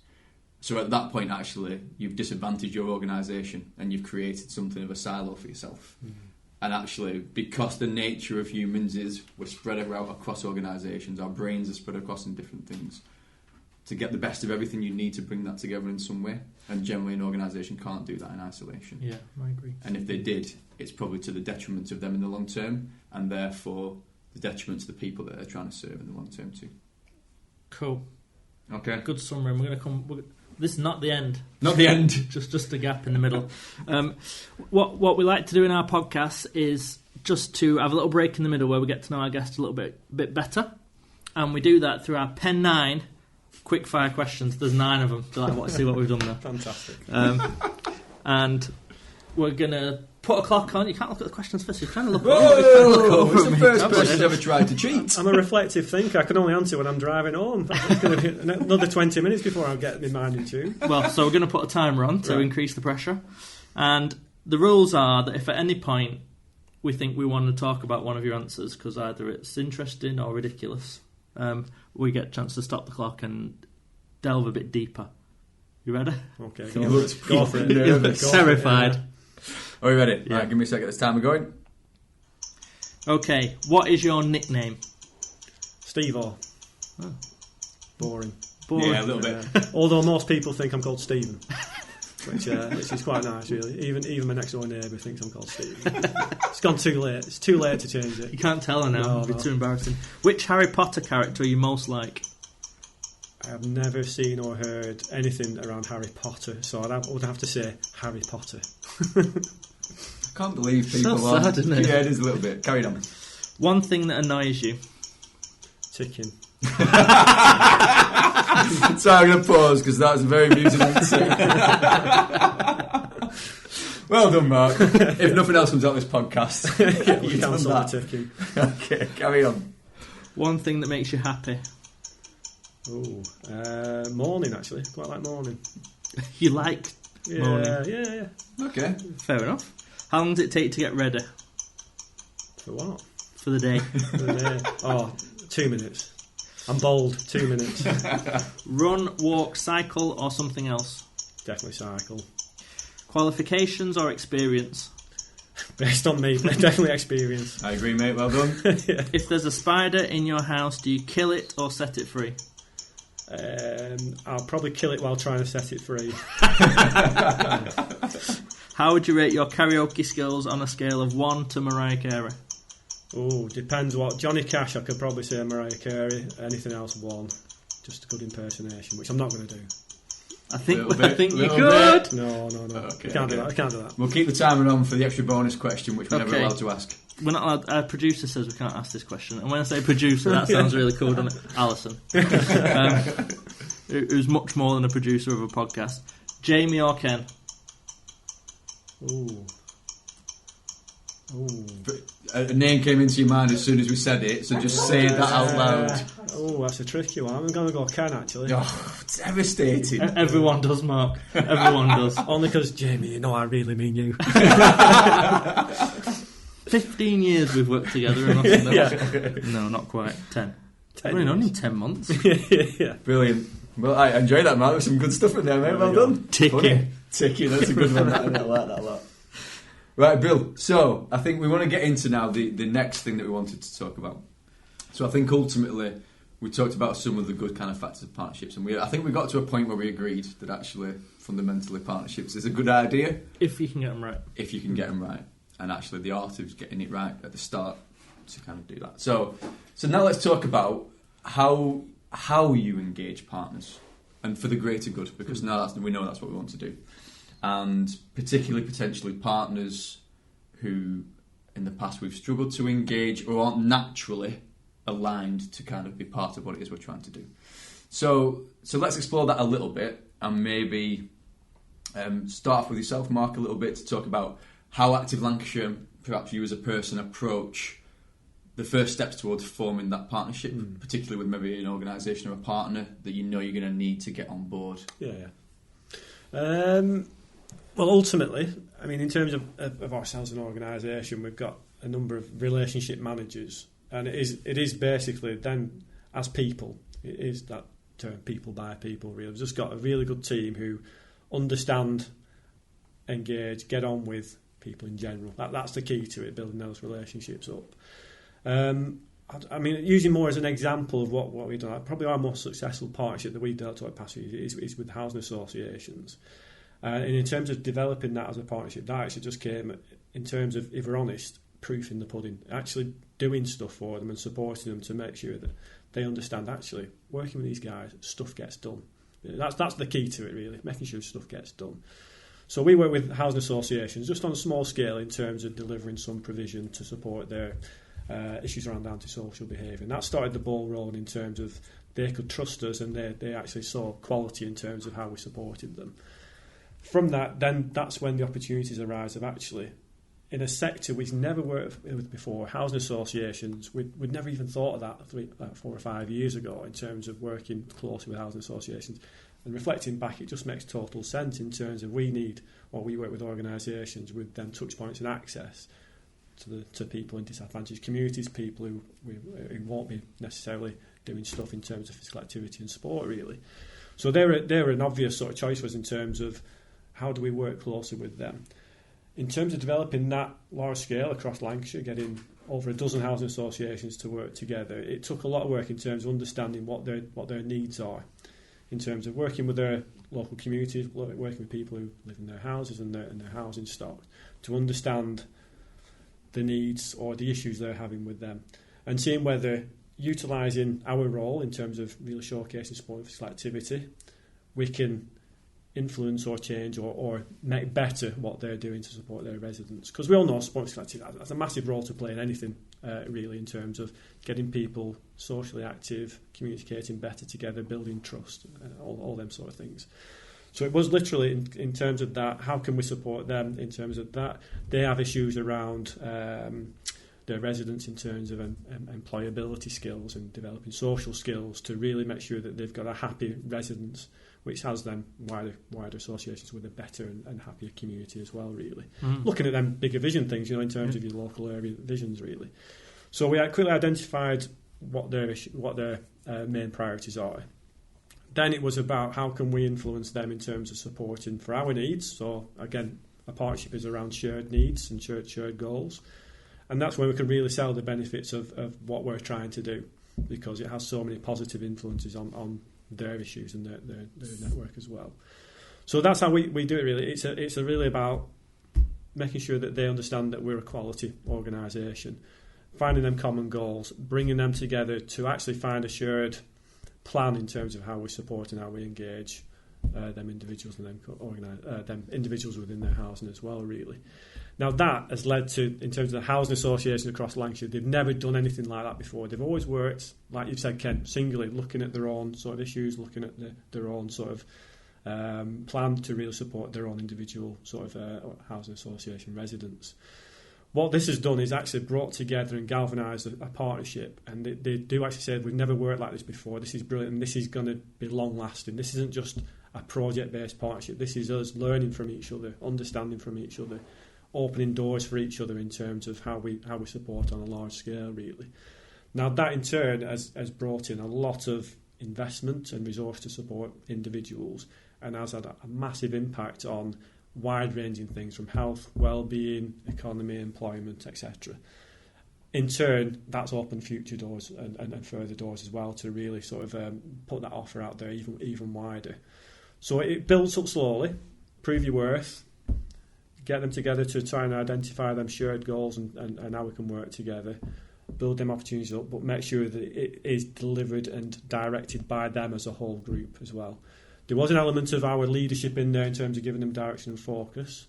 So at that point, actually, you've disadvantaged your organisation and you've created something of a silo for yourself. And actually, because the nature of humans is we're spread out across organisations, our brains are spread across in different things. To get the best of everything, you need to bring that together in some way. And generally, an organisation can't do that in isolation.
Yeah, I agree.
And if they did, it's probably to the detriment of them in the long term, and therefore the detriment to the people that they're trying to serve in the long term too.
Cool.
Okay.
Good summary. And we're going to come. This is not the end.
Not the end.
just a gap in the middle. What we like to do in our podcast is just to have a little break in the middle where we get to know our guests a little bit better, and we do that through our Pen 9 quick fire questions. There's 9 of them. So I want to see what we've done there.
Fantastic.
And we're gonna put a clock on. You can't look at the questions first. You're trying to look.
Whoa! It's the first person who's ever tried to cheat.
I'm a reflective thinker. I can only answer when I'm driving home. It's going to be another 20 minutes before I get my mind in tune.
Well, so we're going to put a timer on to increase the pressure. And the rules are that if at any point we think we want to talk about one of your answers, because either it's interesting or ridiculous, we get a chance to stop the clock and delve a bit deeper. You ready?
Okay,
You looked
go for it.
nervous.
Terrified.
Are you ready?
Yeah.
Right, give me a second. This time we're going.
Okay, what is your nickname?
Steve-O.
Oh.
Boring.
Yeah, a little bit.
Although most people think I'm called Stephen, which is quite nice, really. Even my next door neighbour thinks I'm called Stephen. It's gone too late. It's too late to change it.
You can't tell her now.
No,
It'd be
no.
too embarrassing. Which Harry Potter character are you most like?
I have never seen or heard anything around Harry Potter, so I would have to say Harry Potter.
I can't believe people
So sad, isn't it?
Yeah, it is a little bit. Carry on.
One thing that annoys you.
Ticking.
So I'm going to pause because that was a very amusing answer. Well done, Mark. If nothing else comes out of this podcast,
We
you've done
cancel
that.
the ticking.
Okay, carry on.
One thing that makes you happy.
Morning, actually. Quite like morning.
You like morning.
Yeah.
Okay.
Fair enough. How long does it take to get ready
For what?
for the day?
For the day? 2 minutes. I'm bold. 2 minutes.
Run, walk, cycle, or something else?
Definitely cycle.
Qualifications or experience?
Based on me, definitely experience.
I agree, mate. Well done.
If there's a spider in your house, do you kill it or set it free?
I'll probably kill it while trying to set it free.
How would you rate your karaoke skills on a scale of 1 to Mariah Carey?
Depends what. Johnny Cash, I could probably say Mariah Carey. Anything else, 1. Just a good impersonation, which I'm not going to do.
I think
Little bit,
you
little
could.
bit.
No.
Okay,
I can't do
okay.
that. I can't do that.
We'll keep the timer on for the extra bonus question, which we're never
Okay.
allowed to ask.
We're not allowed. Our producer says we can't ask this question, and when I say producer, that sounds really cool, doesn't it? Alison, who's much more than a producer of a podcast. Jamie or Ken?
A name came into your mind as soon as we said it, so just say that out loud.
That's a tricky one. I'm going to go Ken, actually.
Oh, devastating.
Everyone does, Mark. Everyone does.
Only because, Jamie, you know I really mean you.
15 years we've worked together. And no, not quite. 10. We've only known him 10 months.
Yeah.
Brilliant. Well, I enjoyed that, Mark. There's some good stuff in there, mate. Well done.
Ticking.
Funny. Ticking, that's a good one. I like that a lot. Right, Bill. So, I think we want to get into now the next thing that we wanted to talk about. So, I think ultimately we talked about some of the good kind of factors of partnerships, and I think we got to a point where we agreed that actually, fundamentally, partnerships is a good idea
If you can get them right.
if you can get them right, and actually the art of getting it right at the start to kind of do that. So now let's talk about how you engage partners, and for the greater good, because now we know that's what we want to do, and particularly potentially partners who in the past we've struggled to engage or aren't naturally aligned to kind of be part of what it is we're trying to do. So let's explore that a little bit, and maybe start off with yourself, Mark, a little bit to talk about how Active Lancashire, perhaps you as a person, approach the first steps towards forming that partnership, particularly with maybe an organisation or a partner that you know you're going to need to get on board.
Yeah. Well, ultimately, I mean, in terms of ourselves as an organisation, we've got a number of relationship managers, and it is basically then as people, it is that term, people by people. Really, we've just got a really good team who understand, engage, get on with people in general. That's the key to it, building those relationships up. I mean, using more as an example of what we've done, probably our most successful partnership that we've dealt with past year is with housing associations. And in terms of developing that as a partnership, that actually just came in terms of, if we're honest, proof in the pudding. Actually doing stuff for them and supporting them to make sure that they understand, actually, working with these guys, stuff gets done. That's the key to it, really, making sure stuff gets done. So we work with housing associations just on a small scale in terms of delivering some provision to support their issues around antisocial behaviour. And that started the ball rolling in terms of they could trust us, and they actually saw quality in terms of how we supported them. From that, then that's when the opportunities arise of actually, in a sector we've never worked with before, housing associations, we'd never even thought of that 4 or 5 years ago in terms of working closely with housing associations. And reflecting back, it just makes total sense in terms of we work with organisations with then touch points and access to people in disadvantaged communities, people who won't be necessarily doing stuff in terms of physical activity and sport, really. So they're an obvious sort of choice for us in terms of how do we work closely with them. In terms of developing that large scale across Lancashire, getting over a dozen housing associations to work together, it took a lot of work in terms of understanding what their needs are, in terms of working with their local communities, working with people who live in their houses and their housing stock, to understand the needs or the issues they're having with them, and seeing whether utilising our role in terms of really showcasing sport physical activity, we can influence or change or make better what they're doing to support their residents. Because we all know sport physical activity has a massive role to play in anything, really, in terms of getting people socially active, communicating better together, building trust, all them sort of things. So it was literally in terms of that, how can we support them in terms of that? They have issues around their residents in terms of employability skills and developing social skills to really make sure that they've got a happy residence, which has them wider associations with a better and happier community as well, really. Looking at them bigger vision things, in terms of your local area visions, really. So we quickly identified what their main priorities are. Then it was about how can we influence them in terms of supporting for our needs. So again, a partnership is around shared needs and shared goals. And that's where we can really sell the benefits of what we're trying to do, because it has so many positive influences on their issues and their network as well. So that's how we do it, really. It's really about making sure that they understand that we're a quality organisation, finding them common goals, bringing them together to actually find a shared plan in terms of how we support and how we engage them individuals and them individuals within their housing as well, really. Now that has led to, in terms of the housing association across Lancashire, they've never done anything like that before. They've always worked, like you've said, Ken, singly, looking at their own sort of issues, looking at their own sort of plan to really support their own individual sort of housing association residents. What this has done is actually brought together and galvanised a partnership, and they do actually say we've never worked like this before. This is brilliant, and this is going to be long lasting. This isn't just a project-based partnership. This is us learning from each other, understanding from each other, opening doors for each other in terms of how we support on a large scale, really. Now that in turn has brought in a lot of investment and resource to support individuals, and has had a massive impact on wide-ranging things from health, well-being, economy, employment, etc. In turn, that's opened future doors and further doors as well to really sort of put that offer out there even wider. So it builds up slowly, prove your worth, get them together to try and identify them shared goals and how we can work together, build them opportunities up, but make sure that it is delivered and directed by them as a whole group as well. There was an element of our leadership in there in terms of giving them direction and focus,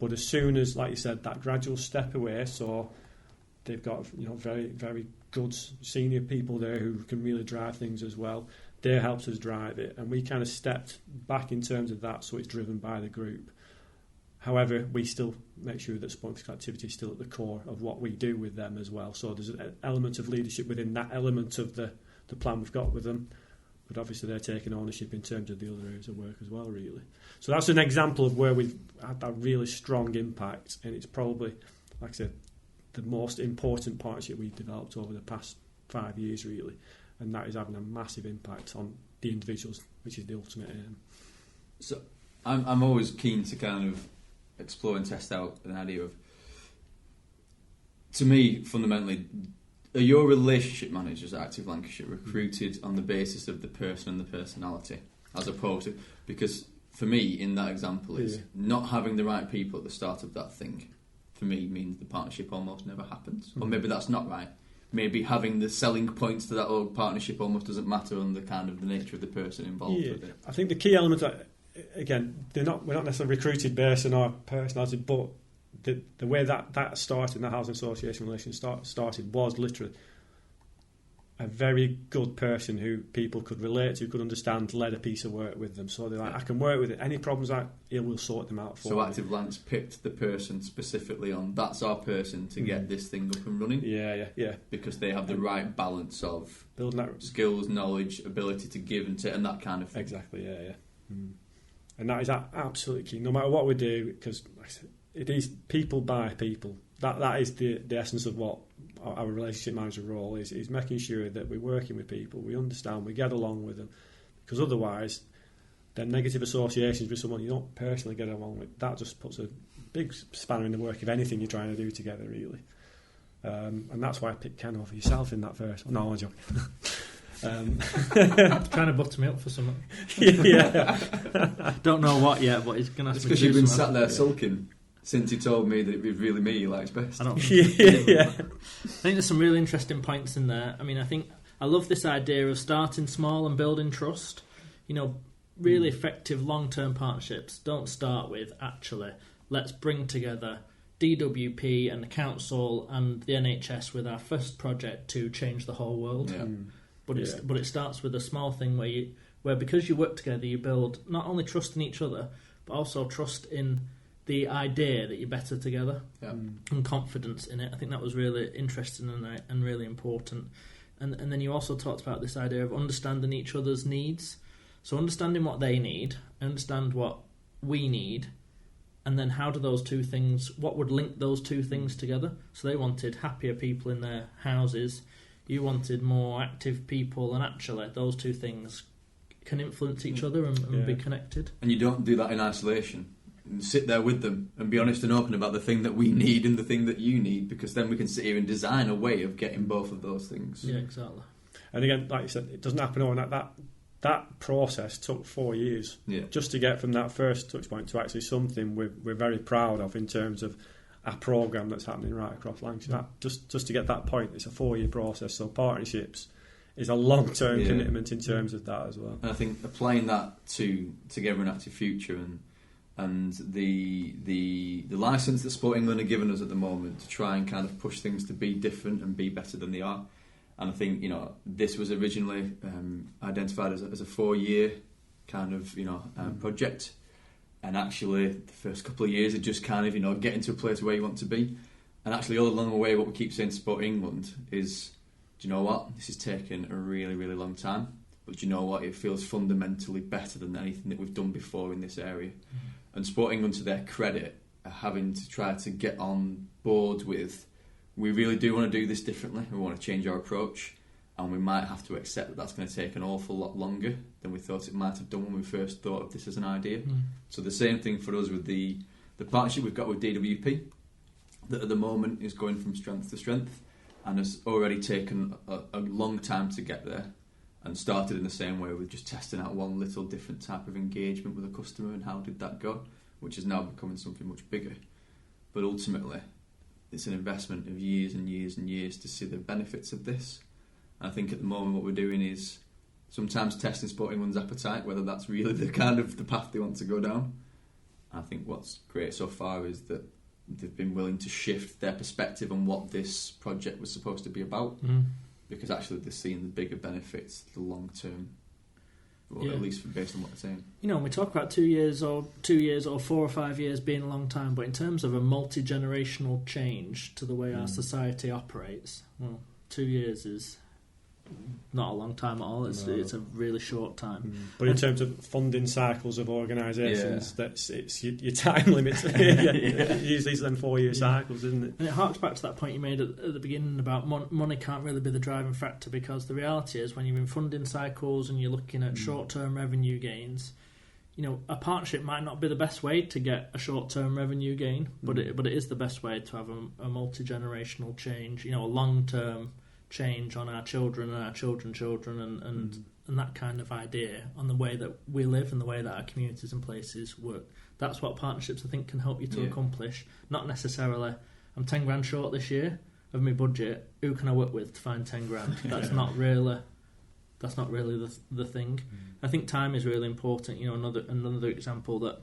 but as soon as, like you said, that gradual step away, so they've got very, very good senior people there who can really drive things as well. They helped us drive it, and we kind of stepped back in terms of that, so it's driven by the group. However, we still make sure that sport physical activity is still at the core of what we do with them as well. So there's an element of leadership within that element of the plan we've got with them, but obviously they're taking ownership in terms of the other areas of work as well, really. So that's an example of where we've had that really strong impact, and it's probably, like I said, the most important partnership we've developed over the past 5 years, really, and that is having a massive impact on the individuals, which is the ultimate aim.
So I'm always keen to kind of explore and test out an idea of, to me, fundamentally, are your relationship managers at Active Lancashire recruited on the basis of the person and the personality, as opposed to, because for me, in that example, is not having the right people at the start of that thing, for me, means the partnership almost never happens. Or maybe that's not right. Maybe having the selling points to that old partnership almost doesn't matter on the kind of the nature of the person involved with it.
I think the key element, again, we're not necessarily recruited based on our personality, but the way that started, that housing association relation started, was literally a very good person who people could relate to, could understand, led a piece of work with them. So they're like, I can work with it. Any problems, he will sort them out for me.
So Active Lancs picked the person specifically on, that's our person to get this thing up and running? Yeah. Because they have the right balance of building that skills, knowledge, ability to give and take, and that kind of thing.
Exactly, yeah. And that is absolutely key, no matter what we do, because like I said, it is people by people. That is the essence of what our relationship manager role is making sure that we're working with people, we understand, we get along with them, because otherwise, then negative associations with someone you don't personally get along with, that just puts a big spanner in the work of anything you're trying to do together, really. And that's why I picked Ken over yourself in that first one. No, I'm joking.
Trying to butter me up for something.
Yeah.
Don't know what yet, but he's going to ask me to
because
do
you've been
something.
sat there sulking since you told me that it was really me he likes best.
I don't
Yeah.
I think there's some really interesting points in there. I mean, I love this idea of starting small and building trust. Really effective long-term partnerships don't start with, actually, let's bring together DWP and the council and the NHS with our first project to change the whole world.
Yeah.
But it starts with a small thing where because you work together, you build not only trust in each other, but also trust in the idea that you're better together, and confidence in it. I think that was really interesting and really important. And then you also talked about this idea of understanding each other's needs. So understanding what they need, understand what we need, and then how do those two things, what would link those two things together? So they wanted happier people in their houses, you wanted more active people, and actually those two things can influence each other and be connected.
And you don't do that in isolation. And sit there with them and be honest and open about the thing that we need and the thing that you need, because then we can sit here and design a way of getting both of those things.
Yeah, exactly.
And again, like you said, it doesn't happen overnight. That process took 4 years just to get from that first touch point to actually something we're very proud of in terms of a programme that's happening right across Lancashire. Just to get that point, it's a 4-year process. So partnerships is a long-term commitment in terms of that as well.
And I think applying that to Together an Active Future and the licence that Sport England are giving us at the moment to try and kind of push things to be different and be better than they are. And I think, this was originally identified as a 4-year kind of, project. And actually, the first couple of years are just kind of, getting to a place where you want to be. And actually, all along the way, what we keep saying to Sport England is, do you know what? This has taken a really, really long time. But do you know what? It feels fundamentally better than anything that we've done before in this area. And Sport England, to their credit, are having to try to get on board with, we really do want to do this differently. We want to change our approach, and we might have to accept that that's going to take an awful lot longer than we thought it might have done when we first thought of this as an idea. So the same thing for us with the partnership we've got with DWP, that at the moment is going from strength to strength and has already taken a long time to get there, and started in the same way with just testing out one little different type of engagement with a customer, and how did that go, which is now becoming something much bigger. But ultimately, it's an investment of years and years and years to see the benefits of this. And I think at the moment what we're doing is sometimes testing Sport England's appetite, whether that's really the kind of the path they want to go down. I think what's great so far is that they've been willing to shift their perspective on what this project was supposed to be about, because actually they're seeing the bigger benefits, the long term, or at least based on what they're saying.
We talk about 2 years or 4 or 5 years being a long time, but in terms of a multi-generational change to the way our society operates, 2 years is not a long time at all. It's a really short time.
But in terms of funding cycles of organisations, it's your time limit. Usually it's them 4-year cycles, isn't it?
And it harks back to that point you made at the beginning about money can't really be the driving factor, because the reality is when you're in funding cycles and you're looking at short-term revenue gains, a partnership might not be the best way to get a short-term revenue gain, but it is the best way to have a multi-generational change, a long-term change on our children and our children's children and that kind of idea on the way that we live and the way that our communities and places work. That's what partnerships, I think, can help you to accomplish. Not necessarily, I'm 10 grand short this year of my budget, who can I work with to find 10 grand? That's not really the thing. I think time is really important. Another example that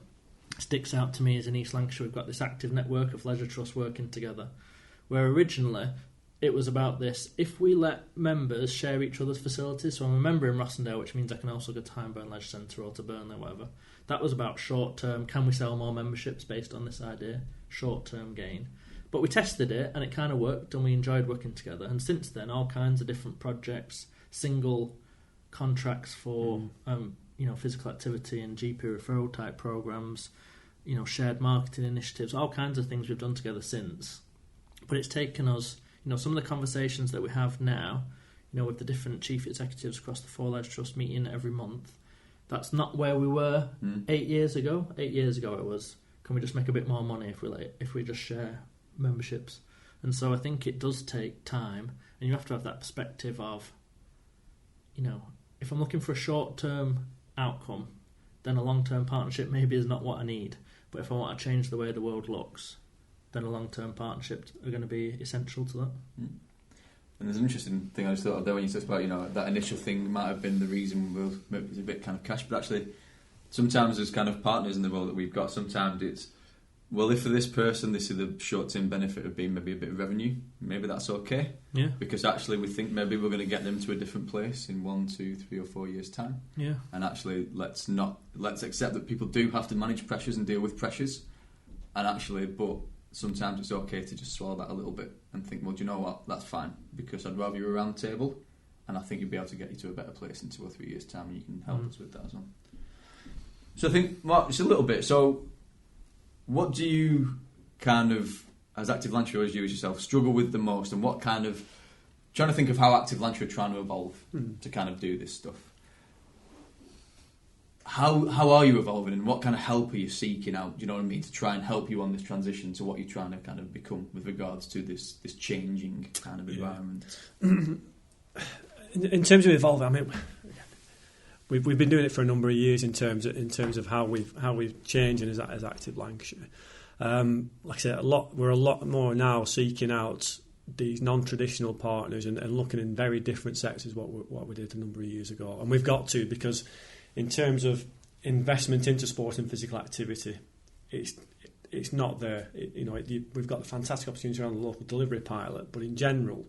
sticks out to me is in East Lancashire we've got this active network of leisure trusts working together, where originally it was about this: if we let members share each other's facilities, so I'm a member in Rossendale, which means I can also go to Hyndburn Leisure Centre or to Burnley or whatever. That was about short term, can we sell more memberships based on this idea, short term gain. But we tested it and it kind of worked and we enjoyed working together, and since then all kinds of different projects, single contracts for physical activity and GP referral type programs, shared marketing initiatives, all kinds of things we've done together since. But it's taken us, some of the conversations that we have now, with the different chief executives across the 4 Leisure Trusts meeting every month, That's not where we were 8 years ago. 8 years ago it was, can we just make a bit more money if we just share memberships? And so I think it does take time, and you have to have that perspective of, if I'm looking for a short-term outcome, then a long-term partnership maybe is not what I need. But if I want to change the way the world looks, then a long-term partnerships are going to be essential to that.
And there's an interesting thing I just thought of there when you talked about, that initial thing might have been the reason it's a bit kind of cash, but actually sometimes as kind of partners in the role that we've got, sometimes it's, well, if for this person this is the short-term benefit of being maybe a bit of revenue, maybe that's okay.
Yeah.
Because actually we think maybe we're going to get them to a different place in 1, 2, 3 or 4 years' time.
Yeah. And
actually let's accept that people do have to manage pressures and deal with pressures. And actually, but sometimes it's okay to just swallow that a little bit and think, well, do you know what? That's fine, because I'd rather you around the table, and I think you'll be able to get you to a better place in 2 or 3 years' time, and you can help us with that as well. So I think, Mark, just a little bit. So what do you kind of, as Active Lancashire, as you as yourself, struggle with the most, and what kind of, trying to think of how Active Lancashire are trying to evolve to kind of do this stuff? How are you evolving, and what kind of help are you seeking out, do you know what I mean, to try and help you on this transition to what you're trying to kind of become with regards to this changing kind of environment?
In terms of evolving, I mean, we've been doing it for a number of years in terms of how we've changed as Active Lancashire. Like I said, we're a lot more now seeking out these non-traditional partners and looking in very different sectors what we did a number of years ago, and we've got to, because in terms of investment into sport and physical activity, it's not there. We've got a fantastic opportunity around the local delivery pilot, but in general,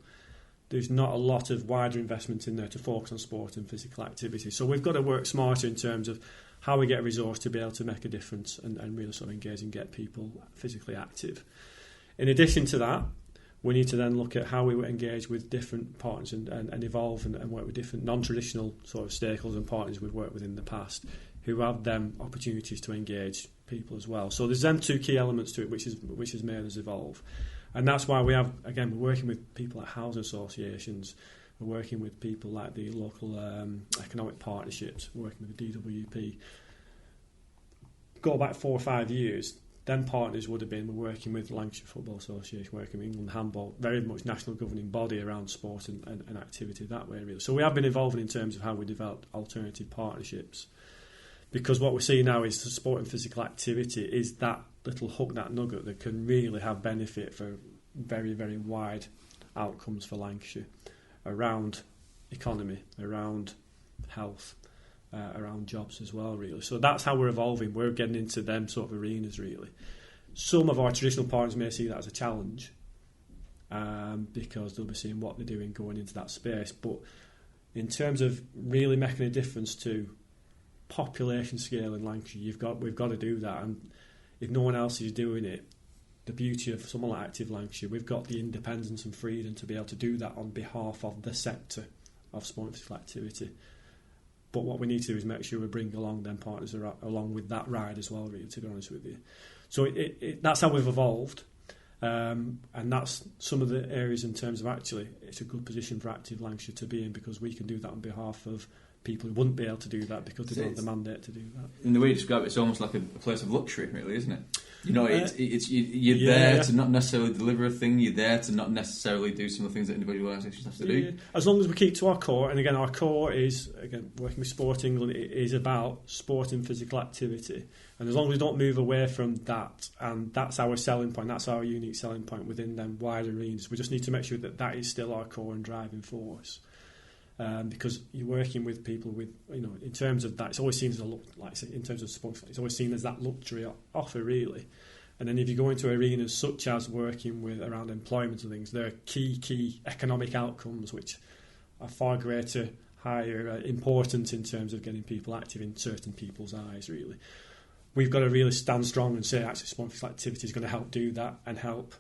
there's not a lot of wider investment in there to focus on sport and physical activity. So we've got to work smarter in terms of how we get a resource to be able to make a difference and really sort of engage and get people physically active. In addition to that, we need to then look at how we engage with different partners and evolve and work with different non-traditional sort of stakeholders and partners we've worked with in the past who have them opportunities to engage people as well. So there's them 2 key elements to it which has made us evolve. And that's why we're working with people like housing associations, we're working with people like the local economic partnerships, we're working with the DWP. Go back 4 or 5 years, then partners would have been, we're working with Lancashire Football Association, working with England Handball, very much national governing body around sport and activity that way, really. So we have been evolving in terms of how we develop alternative partnerships, because what we're seeing now is the sport and physical activity is that little hook, that nugget that can really have benefit for very, very wide outcomes for Lancashire around economy, around health, around jobs as well, really. So that's how we're evolving. We're getting into them sort of arenas, really. Some of our traditional partners may see that as a challenge because they'll be seeing what they're doing going into that space. But in terms of really making a difference to population scale in Lancashire, we've got to do that. And if no one else is doing it, the beauty of someone like Active Lancashire, we've got the independence and freedom to be able to do that on behalf of the sector of sport and physical activity. But what we need to do is make sure we bring along them partners along with that ride as well, really, to be honest with you. So that's how we've evolved. And that's some of the areas in terms of actually it's a good position for Active Lancashire to be in, because we can do that on behalf of people who wouldn't be able to do that because they don't have the mandate to do that.
In the way you describe it, it's almost like a place of luxury, really, isn't it? You're there to not necessarily deliver a thing, you're there to not necessarily do some of the things that individual organisations have to do.
As long as we keep to our core, and again, our core is, again, working with Sport England, it is about sport and physical activity. And as long as we don't move away from that, and that's our selling point, that's our unique selling point within them wider arenas, we just need to make sure that is still our core and driving force. Because you're working with people with, in terms of that, it's always seen as in terms of sport, it's always seen as that luxury offer, really. And then if you go into arenas such as working with around employment and things, there are key economic outcomes which are far greater, higher importance in terms of getting people active in certain people's eyes, really. We've got to really stand strong and say, actually, sport and physical activity is going to help do that and help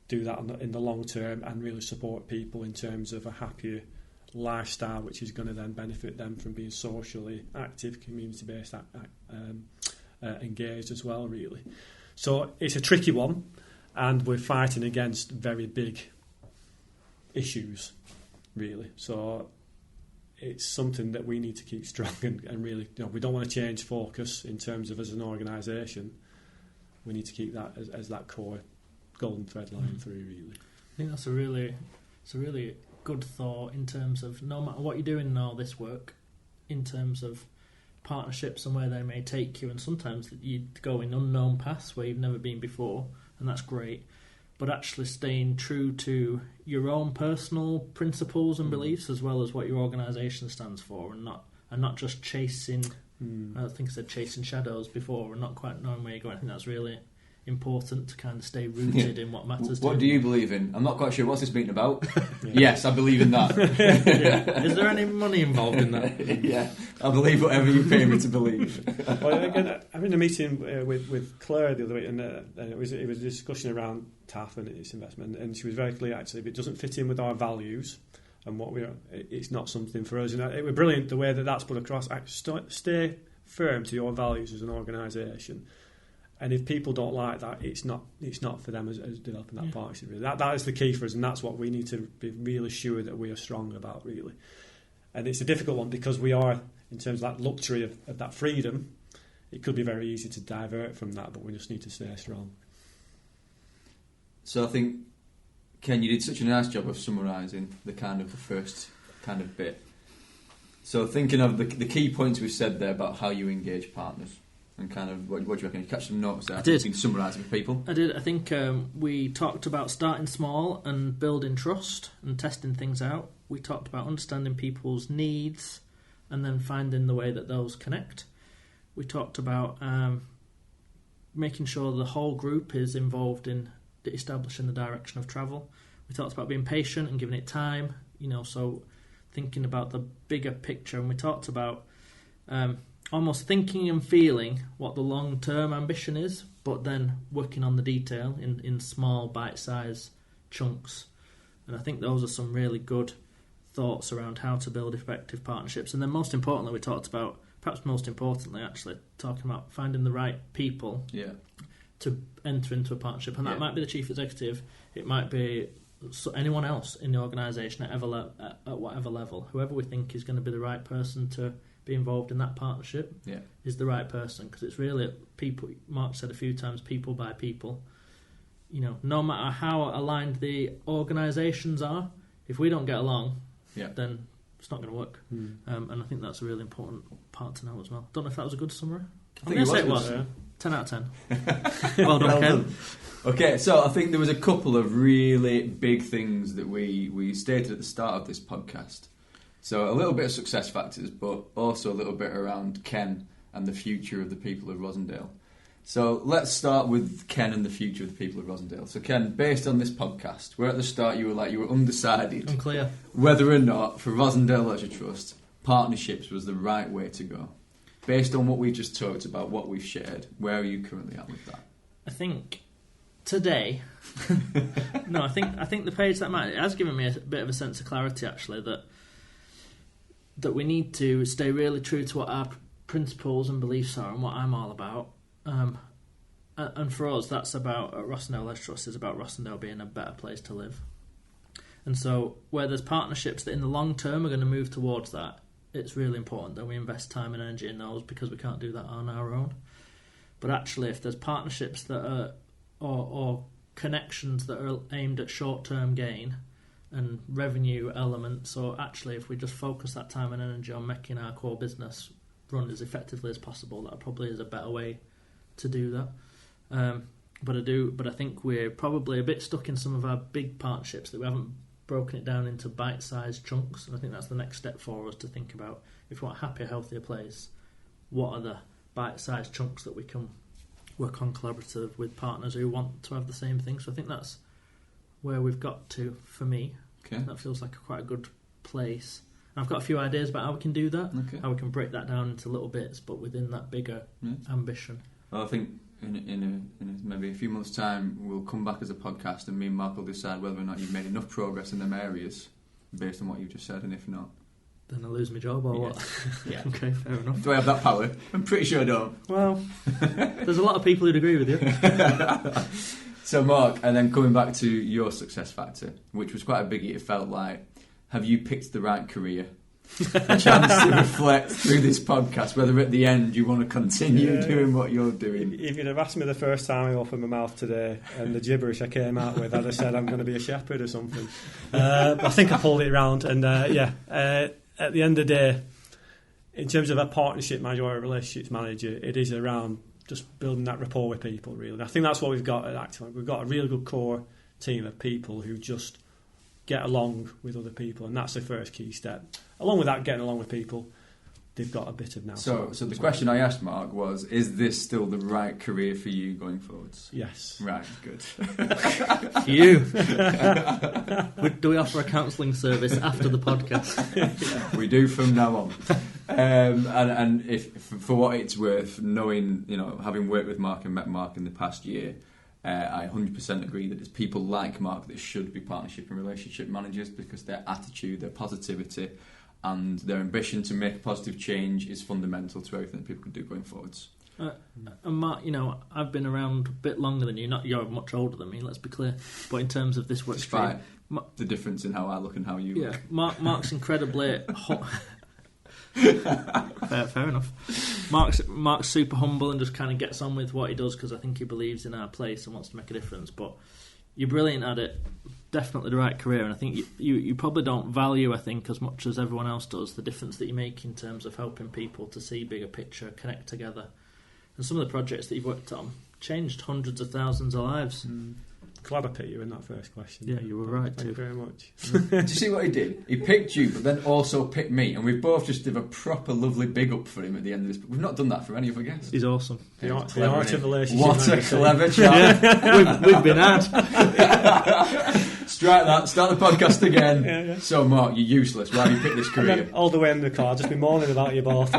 do that in the long term and really support people in terms of a happier lifestyle, which is going to then benefit them from being socially active, community-based, engaged as well, really. So it's a tricky one, and we're fighting against very big issues, really. So it's something that we need to keep strong and really, we don't want to change focus in terms of as an organisation. We need to keep that as that core golden thread line through, really.
I think it's a really good thought in terms of no matter what you're doing in all this work, in terms of partnerships and where they may take you, and sometimes you go in unknown paths where you've never been before, and that's great. But actually staying true to your own personal principles and beliefs, as well as what your organisation stands for, and not just chasing. I think I said chasing shadows before, and not quite knowing where you're going. I think that's really important to kind of stay rooted in what matters.
What do you believe in? I'm not quite sure. What's this meeting about? Yes, I believe in that.
Is there any money involved in that?
Yeah, I believe whatever you pay me to believe.
Well, again, I'm in a meeting with Claire the other week, and it was a discussion around TaAF and its investment, and she was very clear, actually, if it doesn't fit in with our values and what it's not something for us. And it was brilliant the way that's put across. Stay firm to your values as an organisation. And if people don't like that, it's not for them as developing that partnership. Really. That is the key for us, and that's what we need to be really sure that we are strong about, really. And it's a difficult one because we are, in terms of that luxury of that freedom, it could be very easy to divert from that, but we just need to stay strong.
So I think, Ken, you did such a nice job of summarising the first kind of bit. So thinking of the key points we've said there about how you engage partners. And kind of, what do you reckon? You catch some notes there?
I did.
You can summarise it for people.
I did. I think we talked about starting small and building trust and testing things out. We talked about understanding people's needs and then finding the way that those connect. We talked about making sure the whole group is involved in establishing the direction of travel. We talked about being patient and giving it time, so thinking about the bigger picture. And we talked about almost thinking and feeling what the long-term ambition is, but then working on the detail in small bite-sized chunks. And I think those are some really good thoughts around how to build effective partnerships. And then most importantly, we talked about, perhaps most importantly actually, talking about finding the right people to enter into a partnership. And that might be the chief executive, it might be anyone else in the organisation at whatever level. Whoever we think is going to be the right person to be involved in that partnership is the right person, because it's really people. Mark said a few times, people by people. No matter how aligned the organisations are, if we don't get along, then it's not going to work. And I think that's a really important part to know as well. Don't know if that was a good summary.
I think it was.
10 out of 10. Well done, Ken.
Okay, so I think there was a couple of really big things that we stated at the start of this podcast. So a little bit of success factors, but also a little bit around Ken and the future of the people of Rossendale. So let's start with Ken and the future of the people of Rossendale. So Ken, based on this podcast, where at the start you were undecided,
unclear,
whether or not for Rossendale Leisure Trust, partnerships was the right way to go. Based on what we just talked about, what we've shared, where are you currently at with that?
I think today, I think the page that Matt has given me a bit of a sense of clarity actually, that we need to stay really true to what our principles and beliefs are and what I'm all about. And for us, that's about Rossendale Leisure Trust is about Rossendale being a better place to live. And so where there's partnerships that in the long term are going to move towards that, it's really important that we invest time and energy in those, because we can't do that on our own. But actually, if there's partnerships that are or connections that are aimed at short-term gain and revenue elements, or actually if we just focus that time and energy on making our core business run as effectively as possible, that probably is a better way to do that. But I think we're probably a bit stuck in some of our big partnerships that we haven't broken it down into bite-sized chunks, and I think that's the next step for us to think about. If we want a happier, healthier place, what are the bite-sized chunks that we can work on collaborative with partners who want to have the same thing? So I think that's where we've got to, for me.
Okay.
That feels like quite a good place. And I've got a few ideas about how we can do that, how we can break that down into little bits, but within that bigger ambition.
Well, I think in maybe a few months' time, we'll come back as a podcast, and me and Mark will decide whether or not you've made enough progress in them ares based on what you've just said, and if not,
then I lose my job or what?
Yeah.
Okay, fair enough.
Do I have that power? I'm pretty sure I don't.
Well, there's a lot of people who'd agree with you.
So Mark, and then coming back to your success factor, which was quite a biggie, it felt like, have you picked the right career? a chance to reflect through this podcast whether at the end you want to continue doing what you're doing.
If you'd have asked me the first time I opened my mouth today and the gibberish I came out with, I'd have said I'm going to be a shepherd or something. I think I pulled it around, and at the end of the day, in terms of a partnership manager or a relationships manager, it is around just building that rapport with people, really. And I think that's what we've got at Active. We've got a really good core team of people who just get along with other people, and that's the first key step. Along with that, getting along with people, they've got a bit of now.
So the question I asked Mark was, is this still the right career for you going forwards?
Yes.
Right, good.
You. Do we offer a counselling service after the podcast?
We do from now on. And if for what it's worth, knowing, having worked with Mark and met Mark in the past year, I 100% agree that it's people like Mark that should be partnership and relationship managers, because their attitude, their positivity, and their ambition to make a positive change is fundamental to everything that people can do going forwards.
And Mark, I've been around a bit longer than you. You're much older than me, let's be clear. But in terms of this work stream,
the difference in how I look and how you look.
Mark's incredibly hot. Fair enough. Mark's super humble and just kind of gets on with what he does, because I think he believes in our place and wants to make a difference. But you're brilliant at it. Definitely the right career, and I think you probably don't value, I think, as much as everyone else does, the difference that you make in terms of helping people to see bigger picture, connect together. And some of the projects that you've worked on changed hundreds of thousands of lives.
Glad I picked you in that first question.
Yeah, you were right.
Thank you very much.
Did you see what he did? He picked you, but then also picked me, and we both just did a proper lovely big up for him at the end of this. But we've not done that for any of our guests.
He's awesome.
The art of relationship.
What a clever child.
We've been had.
Strike that. Start the podcast again. Yeah. So, Mark, you're useless. Why have you picked this career?
All the way in the car, just be moaning about you both.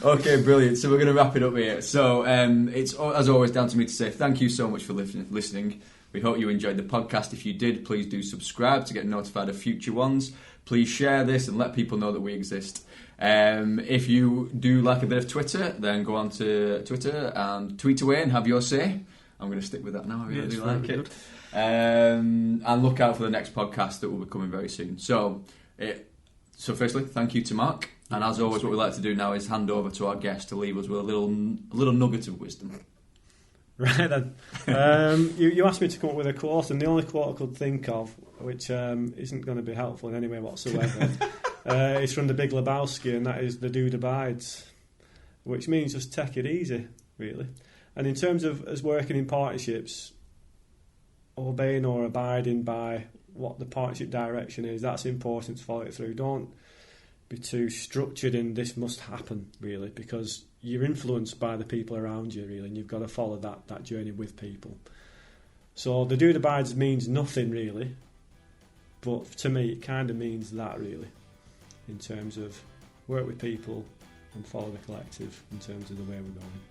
Okay, brilliant. So we're going to wrap it up here. So it's, as always, down to me to say thank you so much for listening. We hope you enjoyed the podcast. If you did, please do subscribe to get notified of future ones. Please share this and let people know that we exist. If you do like a bit of Twitter, then go on to Twitter and tweet away and have your say. I'm going to stick with that now. I really do like it. And look out for the next podcast that will be coming very soon. So firstly, thank you to Mark. And as always, what we like to do now is hand over to our guest to leave us with a little nugget of wisdom.
Right then. You asked me to come up with a quote, and the only quote I could think of, which isn't going to be helpful in any way whatsoever, is from The Big Lebowski, and that is "The dude abides," which means just take it easy, really. And in terms of us working in partnerships, obeying or abiding by what the partnership direction is, that's important to follow it through. Don't be too structured in this must happen, really, because you're influenced by the people around you, really, and you've got to follow that journey with people. So the dude abides means nothing, really, but to me it kind of means that, really, in terms of work with people and follow the collective in terms of the way we're going.